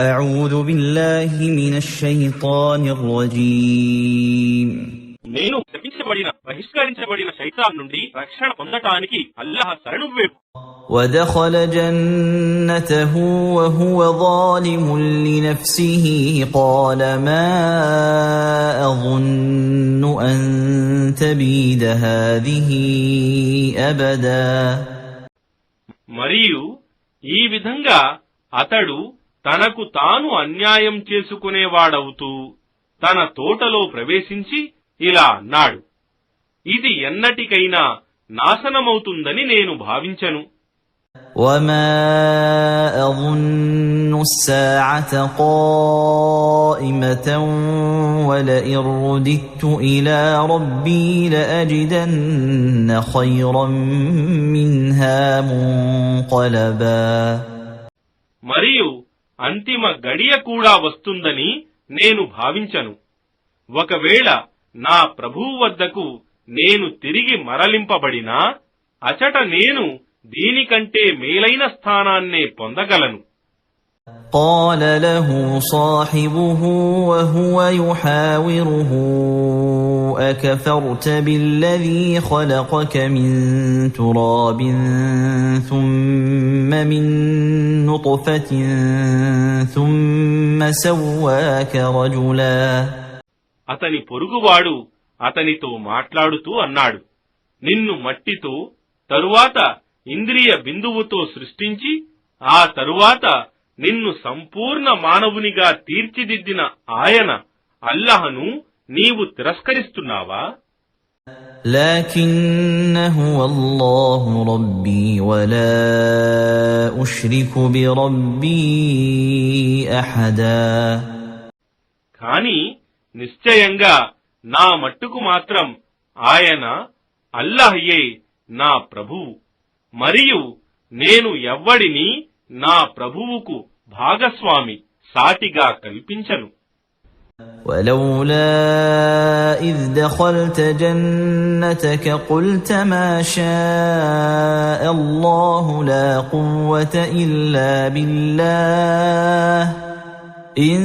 أعوذ بالله من الشيطان الرجيم నేను శపించబడిన బహిష్కరించబడిన శైతాన్ నుండి రక్షణ పొందటానికి అల్లాహ్ శరణు వేపు. ودخل جنته وهو ظالم لنفسه قال ما أظن أن تبيد هذه أبدا. మరియు ఈ విధంగా అతడు తనకు తాను అన్యాయం చేసుకునేవాడవుతూ తన తోటలో ప్రవేశించి ఇలా అన్నాడు, ఇది ఎన్నటికైనా నాశనమవుతుందని నేను భావించను. وما أظن الساعة قائمة ولئن رددت إلى ربي لأجدن خيرا منها منقلبا. మరియు అంతిమ గడియ కూడా వస్తుందని నేను భావించను. ఒకవేళ నా ప్రభువు వద్దకు నేను తిరిగి మరలింపబడినా అచట నేను దీనికంటే మేలైన స్థానాన్నే పొందగలను. قال له صاحبه وهو يحاوره أكفرت بالذي خلقك من تراب ثم من نطفة ثم سواك رجلا. అతని పొరుగువాడు అతనితో మాట్లాడుతూ అన్నాడు, నిన్ను మట్టితో తరువాత ఇంద్రియ బిందువుతో సృష్టించి ఆ తరువాత నిన్ను సంపూర్ణ మానవునిగా తీర్చిదిద్దిన ఆయన అల్లాహ్ను నీవు తిరస్కరిస్తున్నావా? لكن هو الله ربي ولا أشرك بربي أحدا. కాని నిశ్చయంగా నా మట్టుకు మాత్రం ఆయన అల్లాహ్యే నా ప్రభువు, మరియు నేను ఎవ్వడిని నా ప్రభువుకు భాగస్వామి సాటిగా కల్పించను. ولولا إذ دخلت جنتك قلت ما شاء الله لا قوة إلا بالله إن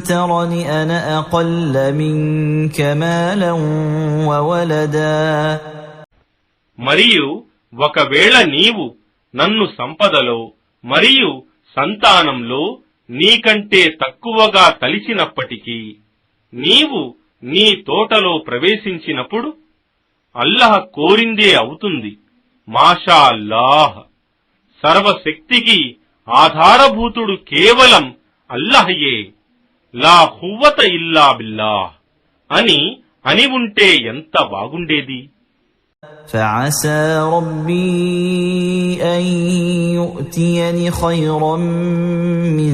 ترني أنا أقل منك مالا وولدا. మరియు ఒకవేళ నీవు నన్ను సంపదలో మరియు సంతానంలో నీకంటే తక్కువగా తలిచినప్పటికీ నీవు నీ తోటలో ప్రవేశించినప్పుడు అల్లాహ్ కోరిందే అవుతుంది. మాషా అల్లాహ్, సర్వశక్తికి ఆధారభూతుడు కేవలం అల్లాహ్యే, లా ఖువ్వత ఇల్లా బిల్లాహ్ అని ఉంటే ఎంత బాగుండేది. فعسى ربي أن يؤتيني خيرا من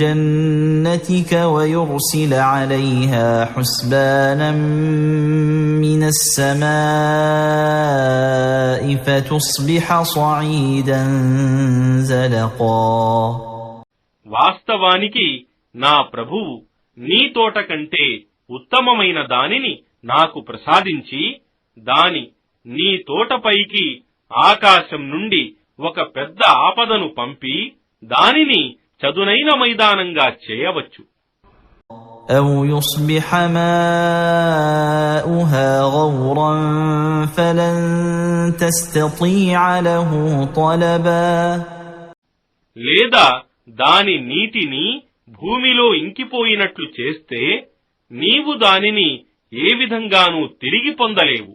جنتك ويرسل عليها حسبانا من السماء فتصبح صعيدا زلقا. వాస్తవానికి నా ప్రభువు నీ తోట కంటే ఉత్తమమైన దానిని నాకు ప్రసాదించి దాని నీ తోటపైకి ఆకాశం నుండి ఒక పెద్ద ఆపదను పంపి దానిని చదునైన మైదానంగా చేయవచ్చు. أو يصبح ماؤها غورا فلن تستطيع له طلبا. లేదా దాని నీటిని భూమిలో ఇంకిపోయినట్లు చేస్తే నీవు దానిని ఏ విధంగానూ తిరిగి పొందలేవు.